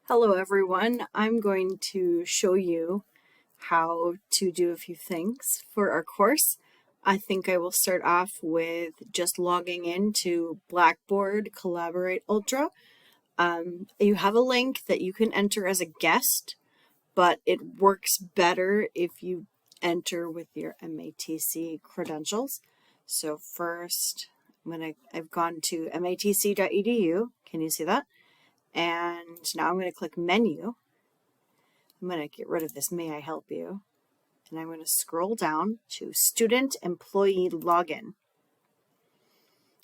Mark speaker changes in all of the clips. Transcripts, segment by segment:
Speaker 1: Hello everyone, I'm going to show you how to do a few things for our course. I think I will start off with just logging into Blackboard Collaborate Ultra. You have a link that you can enter as a guest, but it works better if you enter with your MATC credentials. So first, I've gone to matc.edu. Can you see that? And now I'm going to click menu. I'm going to get rid of this may I help you. And I'm going to scroll down to student employee login.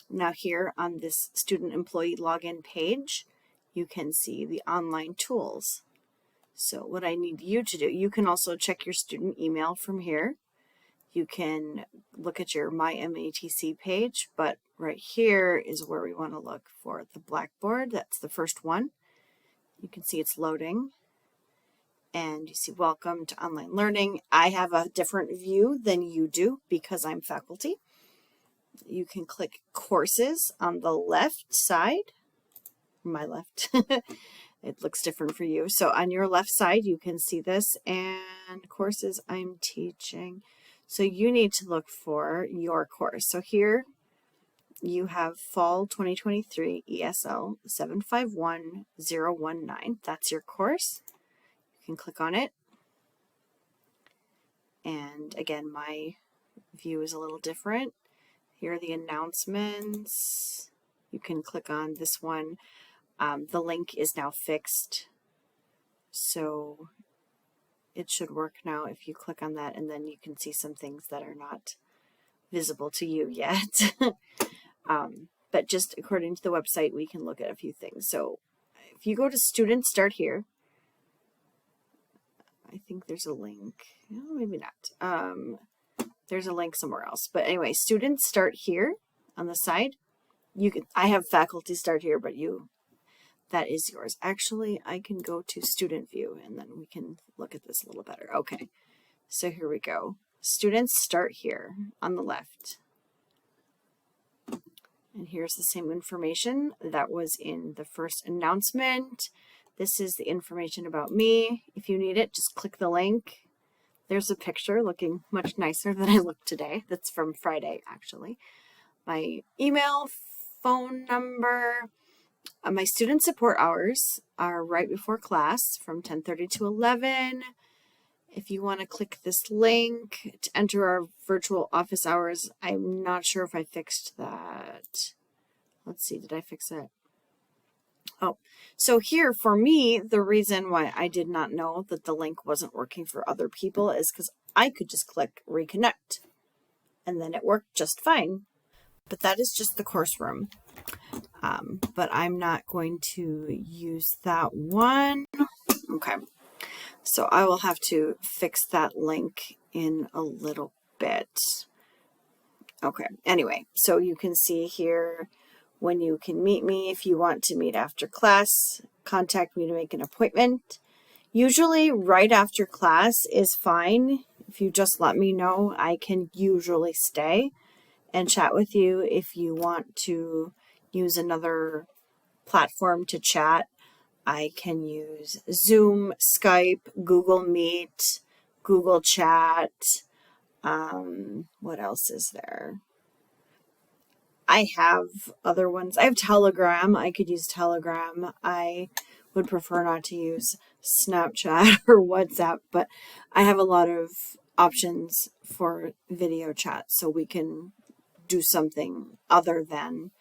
Speaker 1: Now here on this student employee login page, you can see the online tools. So what I need you to do, you can also check your student email from here. You can look at your My MATC page, but right here is where we want to look for the Blackboard. That's the first one. You can see it's loading. And you see welcome to online learning. I have a different view than you do because I'm faculty. You can click courses on the left side. My left. It looks different for you. So on your left side, you can see this and courses I'm teaching. So you need to look for your course. So here you have Fall 2023 ESL-751-019. That's your course. You can click on it. And again, my view is a little different. Here are the announcements. You can click on this one. The link is now fixed, so it should work now if you click on that, and then you can see some things that are not visible to you yet. But just according to the website, we can look at a few things. So if you go to Students Start Here, I think there's a link. No, maybe not. There's a link somewhere else. But anyway, Students Start Here on the side. I have Faculty Start Here, but that is yours. Actually, I can go to Student View, and then we can look at this a little better. Okay, so here we go. Students Start Here on the left. And here's the same information that was in the first announcement. This is the information about me. If you need it, just click the link. There's a picture looking much nicer than I look today. That's from Friday, actually. My email, phone number. My student support hours are right before class from 10:30 to 11. If you want to click this link to enter our virtual office hours, I'm not sure if I fixed that. Let's see, did I fix it? Oh, so here for me, the reason why I did not know that the link wasn't working for other people is because I could just click reconnect and then it worked just fine. But that is just the course room. But I'm not going to use that one. Okay, so I will have to fix that link in a little bit. Okay, anyway, so you can see here when you can meet me. If you want to meet after class, contact me to make an appointment. Usually right after class is fine. If you just let me know, I can usually stay and chat with you. If you want to use another platform to chat, I can use Zoom, Skype, Google Meet, Google Chat. What else is there? I have other ones. I have Telegram. I could use Telegram. I would prefer not to use Snapchat or WhatsApp, but I have a lot of options for video chat, so we can do something other than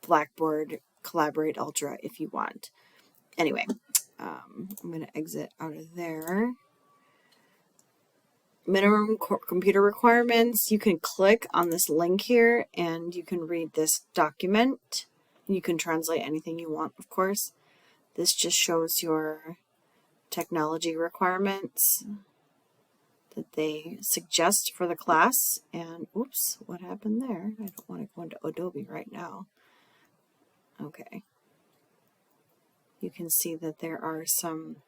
Speaker 1: Blackboard Collaborate Ultra if you want. Anyway, I'm going to exit out of there. Minimum computer requirements. You can click on this link here and you can read this document. You can translate anything you want, of course. This just shows your technology requirements that they suggest for the class. And oops, what happened there? I don't want to go into Adobe right now. Okay. You can see that there are some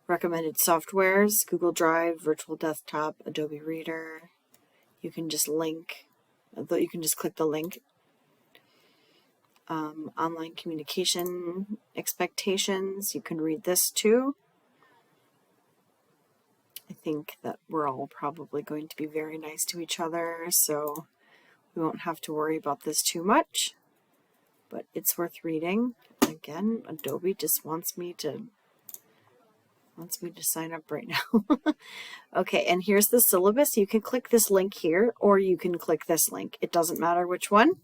Speaker 1: recommended softwares: Google Drive, Virtual Desktop, Adobe Reader. You can just click the link. Online communication expectations. You can read this too. I think that we're all probably going to be very nice to each other, so we won't have to worry about this too much, but it's worth reading. Again, Adobe just wants me to sign up right now. Okay, and here's the syllabus. You can click this link here, or you can click this link. It doesn't matter which one.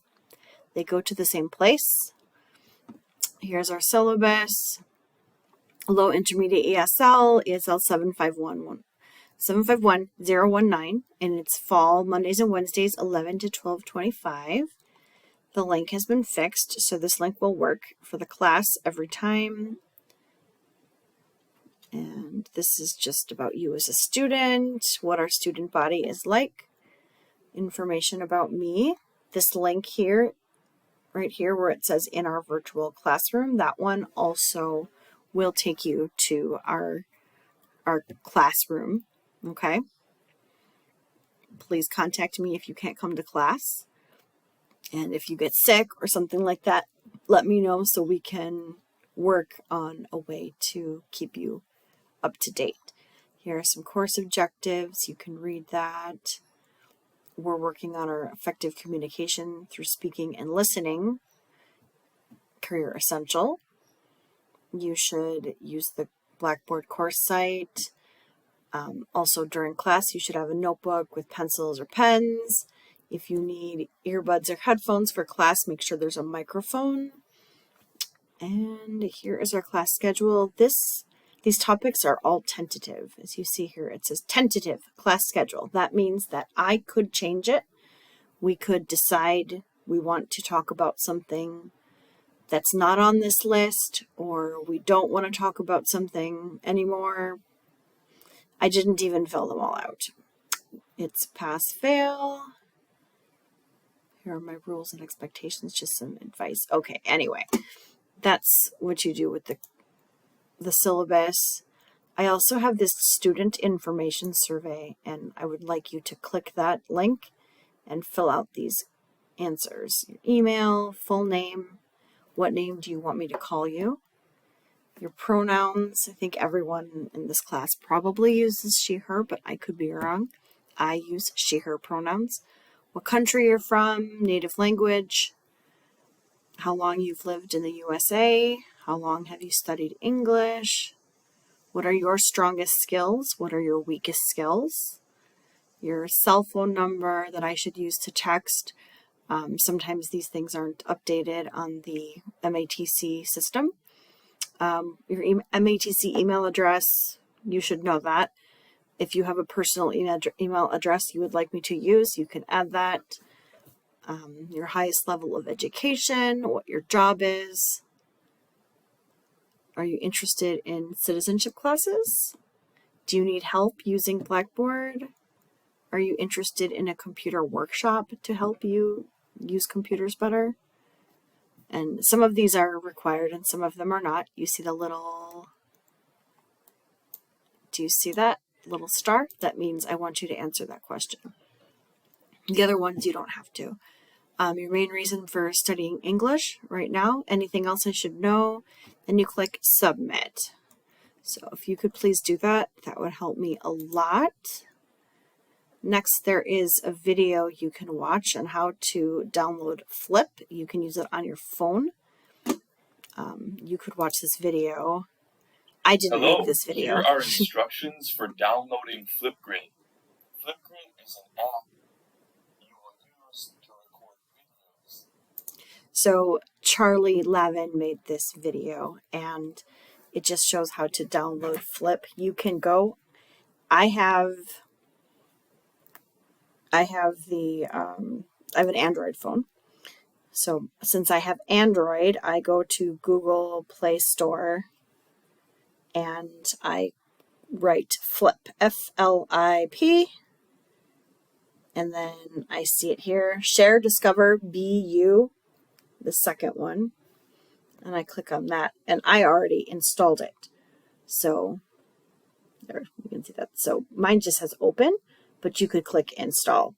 Speaker 1: They go to the same place. Here's our syllabus. Low Intermediate ESL, ESL-751-019, and it's fall, Mondays and Wednesdays, 11 to 12:25. The link has been fixed, so this link will work for the class every time. And this is just about you as a student, what our student body is like, information about me. This link here, right here where it says in our virtual classroom, that one also will take you to our classroom, okay? Please contact me if you can't come to class. And if you get sick or something like that, let me know so we can work on a way to keep you up to date. Here are some course objectives. You can read that. We're working on our effective communication through speaking and listening. Career Essential. You should use the Blackboard course site. Also during class, you should have a notebook with pencils or pens. If you need earbuds or headphones for class, make sure there's a microphone. And here is our class schedule. These topics are all tentative. As you see here, it says tentative class schedule. That means that I could change it. We could decide we want to talk about something that's not on this list, or we don't want to talk about something anymore. I didn't even fill them all out. It's pass, fail. Here are my rules and expectations, just some advice. Okay, anyway, that's what you do with the syllabus. I also have this student information survey, and I would like you to click that link and fill out these answers. Your email, full name, what name do you want me to call you? Your pronouns. I think everyone in this class probably uses she, her, but I could be wrong. I use she, her pronouns. What country you're from, native language, how long you've lived in the USA, how long have you studied English, what are your strongest skills, what are your weakest skills, your cell phone number that I should use to text. Sometimes these things aren't updated on the MATC system. Your MATC email address, you should know that. If you have a personal email address you would like me to use, you can add that. Your highest level of education, what your job is. Are you interested in citizenship classes? Do you need help using Blackboard? Are you interested in a computer workshop to help you use computers better? And some of these are required and some of them are not. You see the little, do you see that little star? That means I want you to answer that question. The other ones you don't have to. Your main reason for studying English right now, anything else I should know, and you click submit. So if you could please do that, that would help me a lot. Next, there is a video you can watch on how to download Flip. You can use it on your phone. You could watch this video. I didn't make this video.
Speaker 2: Here are instructions for downloading Flipgrid. Flipgrid is an app you will use to record videos.
Speaker 1: So Charlie Lavin made this video, and it just shows how to download Flip. You can go. I have an Android phone. So since I have Android, I go to Google Play Store and I write Flip, F-L-I-P, and then I see it here, Share, Discover, BU, the second one, and I click on that, and I already installed it. So there, you can see that. So mine just has open, but you could click install.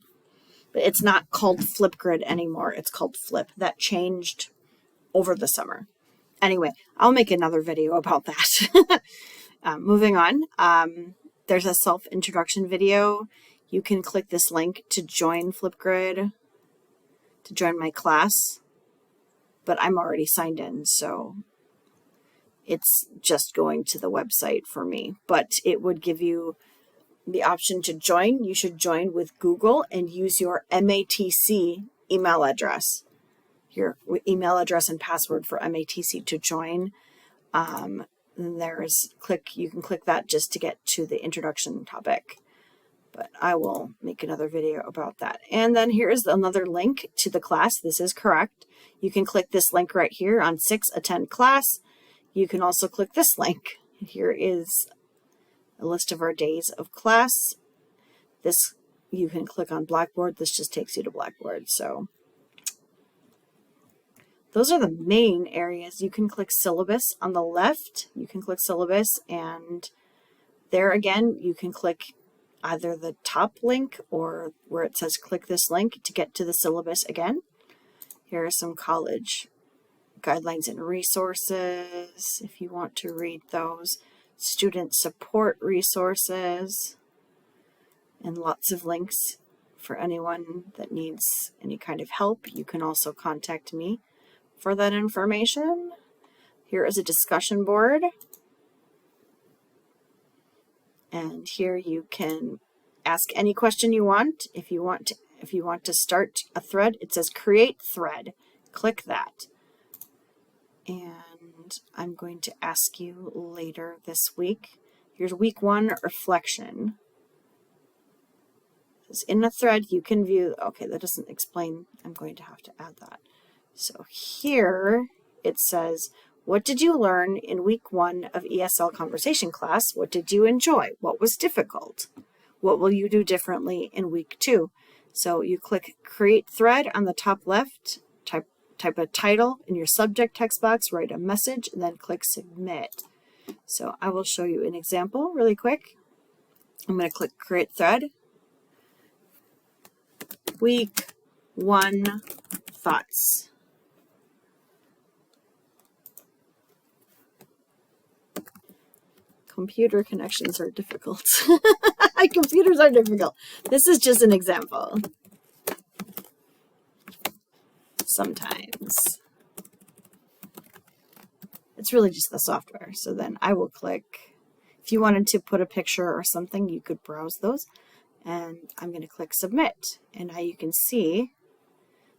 Speaker 1: But it's not called Flipgrid anymore. It's called Flip. That changed over the summer. Anyway, I'll make another video about that. Moving on, there's a self-introduction video. You can click this link to join Flipgrid, to join my class, but I'm already signed in, so it's just going to the website for me. But it would give you the option to join. You should join with Google and use your MATC email address, your email address and password for MATC to join. And you can click that just to get to the introduction topic. But I will make another video about that. And then here is another link to the class. This is correct. You can click this link right here on 6 Attend Class. You can also click this link. Here is a list of our days of class. This, you can click on Blackboard. This just takes you to Blackboard. So those are the main areas. You can click syllabus on the left. You can click syllabus, and there again, you can click either the top link or where it says click this link to get to the syllabus again. Here are some college guidelines and resources if you want to read those. Student support resources, and lots of links for anyone that needs any kind of help. You can also contact me for that information. Here is a discussion board. And here you can ask any question you want. If you want to start a thread, it says create thread. Click that. And I'm going to ask you later this week. Here's week 1 reflection. In the thread you can view, okay, that doesn't explain, I'm going to have to add that. So here it says, what did you learn in week 1 of ESL conversation class? What did you enjoy? What was difficult? What will you do differently in week 2? So you click create thread on the top left, type a title in your subject text box, write a message, and then click submit. So I will show you an example really quick. I'm going to click create thread. Week 1 thoughts. Computer connections are difficult. Computers are difficult. This is just an example. Sometimes. It's really just the software. So then I will click, if you wanted to put a picture or something, you could browse those. And I'm going to click submit. And now you can see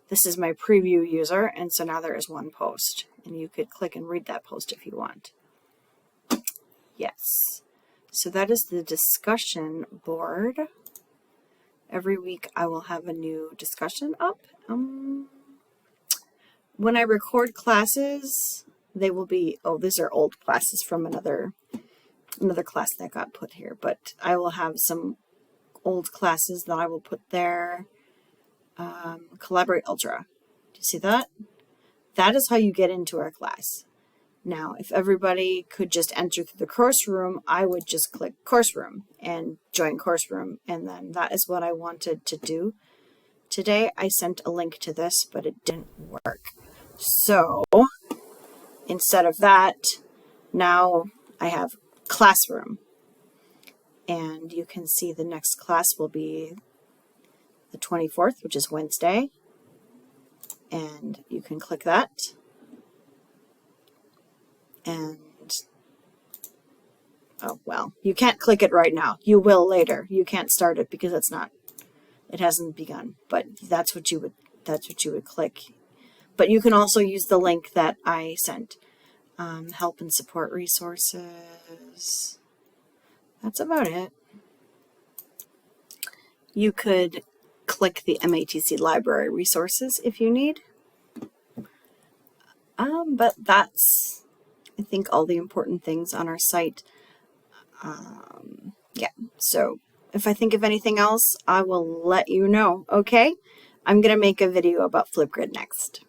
Speaker 1: this is my preview user. And so now there is one post. And you could click and read that post if you want. Yes. So that is the discussion board. Every week I will have a new discussion up. When I record classes, they will be, oh, these are old classes from another class that got put here. But I will have some old classes that I will put there. Collaborate Ultra. Do you see that? That is how you get into our class. Now, if everybody could just enter through the course room, I would just click course room and join course room. And then that is what I wanted to do. Today, I sent a link to this, but it didn't work. So instead of that, now I have classroom. And you can see the next class will be the 24th, which is Wednesday. And you can click that. And, oh, well, you can't click it right now. You will later. You can't start it because it hasn't begun. But that's what you would click. But you can also use the link that I sent. Help and support resources. That's about it. You could click the MATC library resources if you need. But that's, I think, all the important things on our site. Yeah, so if I think of anything else, I will let you know, okay? I'm going to make a video about Flipgrid next.